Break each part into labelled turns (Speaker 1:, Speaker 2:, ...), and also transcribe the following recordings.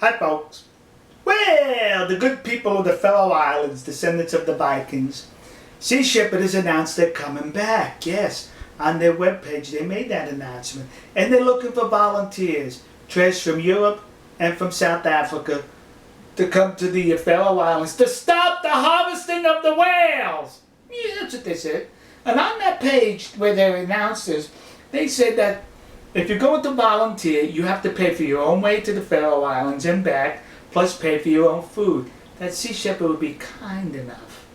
Speaker 1: Hi folks. Well, the good people of the Faroe Islands, descendants of the Vikings, Sea Shepherd announced they're coming back. Yes, on their webpage they made that announcement. And they're looking for volunteers, trash from Europe and from South Africa, to come to the Faroe Islands to stop the harvesting of the whales. Yeah, that's what they said. And on that page where they announced this, they said that if you're going to volunteer, you have to pay for your own way to the Faroe Islands and back, plus pay for your own food. That Sea Shepherd would be kind enough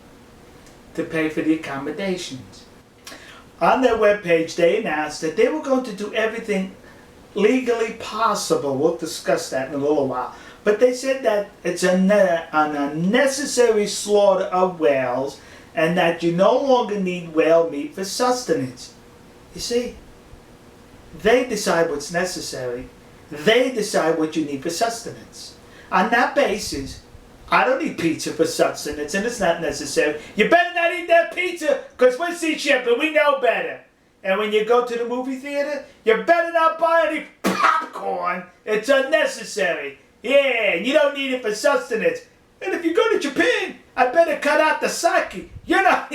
Speaker 1: to pay for the accommodations. On their webpage, they announced that they were going to do everything legally possible. We'll discuss that in a little while. But they said that it's an unnecessary slaughter of whales and that you no longer need whale meat for sustenance. You see? They decide what's necessary. They decide what you need for sustenance. On that basis, I don't eat pizza for sustenance, and it's not necessary. You better not eat that pizza, because we're Sea Shepherd, we know better. And when you go to the movie theater, you better not buy any popcorn. It's unnecessary. Yeah, and you don't need it for sustenance. And if you go to Japan, I better cut out the sake. You don't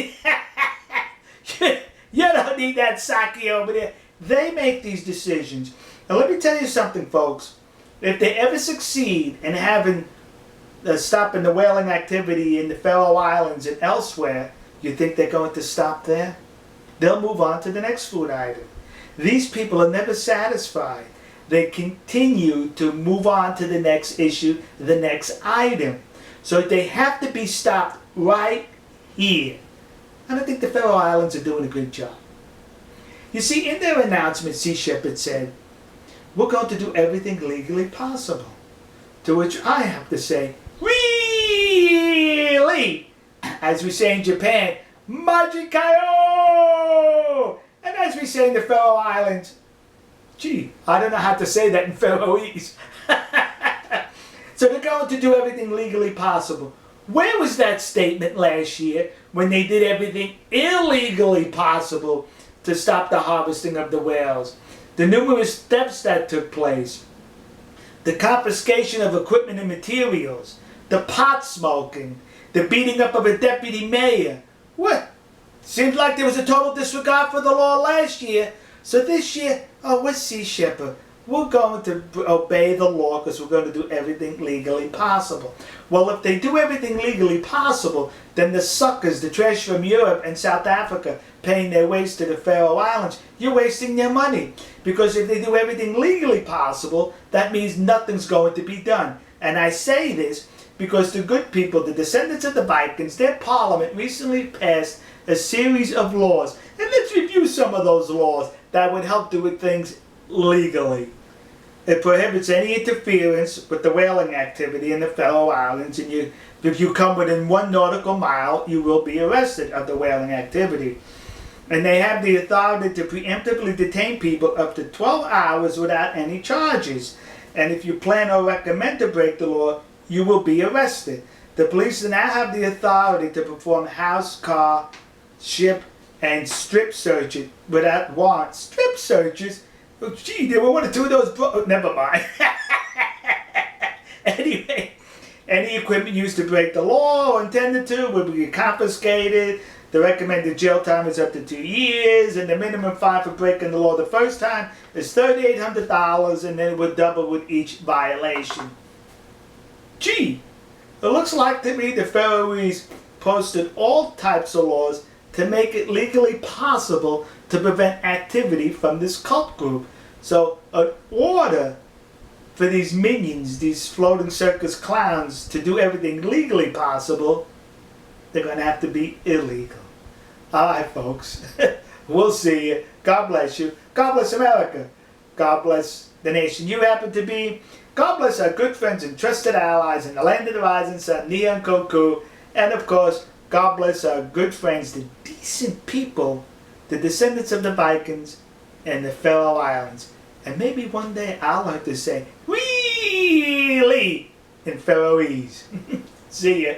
Speaker 1: need that sake over there. They make these decisions. And let me tell you something, folks. If they ever succeed in having stopping the whaling activity in the Faroe Islands and elsewhere, you think they're going to stop there? They'll move on to the next food item. These people are never satisfied. They continue to move on to the next issue, the next item. So they have to be stopped right here. And I think the Faroe Islands are doing a good job. You see, in their announcement, Sea Shepherd said, we're going to do everything legally possible. To which I have to say, really? As we say in Japan, Majikayo! And as we say in the Faroe Islands, gee, I don't know how to say that in Faroese. So they're going to do everything legally possible. Where was that statement last year when they did everything illegally possible to stop the harvesting of the whales? The numerous steps that took place, the confiscation of equipment and materials, the pot smoking, the beating up of a deputy mayor. What? Seems like there was a total disregard for the law last year. So this year, we're Sea Shepherd. We're going to obey the law because we're going to do everything legally possible. Well, if they do everything legally possible, then the suckers, the trash from Europe and South Africa, paying their ways to the Faroe Islands, you're wasting their money. Because if they do everything legally possible, that means nothing's going to be done. And I say this because the good people, the descendants of the Vikings, their parliament recently passed a series of laws. And let's review some of those laws that would help do with things legally. It prohibits any interference with the whaling activity in the Faroe Islands, and if you come within 1 nautical mile, you will be arrested of the whaling activity. And they have the authority to preemptively detain people up to 12 hours without any charges. And if you plan or recommend to break the law, you will be arrested. The police now have the authority to perform house, car, ship, and strip searches without warrants. Strip searches? Oh, gee, there were 1 or 2 of those. Never mind. Anyway, any equipment used to break the law or intended to will be confiscated. The recommended jail time is up to 2 years, and the minimum fine for breaking the law the first time is $3,800, and then it would double with each violation. Gee, it looks like to me the Faroese posted all types of laws to make it legally possible to prevent activity from this cult group. So, in order for these minions, these floating circus clowns, to do everything legally possible, they're going to have to be illegal. Alright, folks. We'll see you. God bless you. God bless America. God bless the nation you happen to be. God bless our good friends and trusted allies in the land of the rising sun, Neon Koku. And of course, God bless our good friends, the decent people, the descendants of the Vikings and the Faroe Islands. And maybe one day I'll learn to say, really, in Faroese. See ya.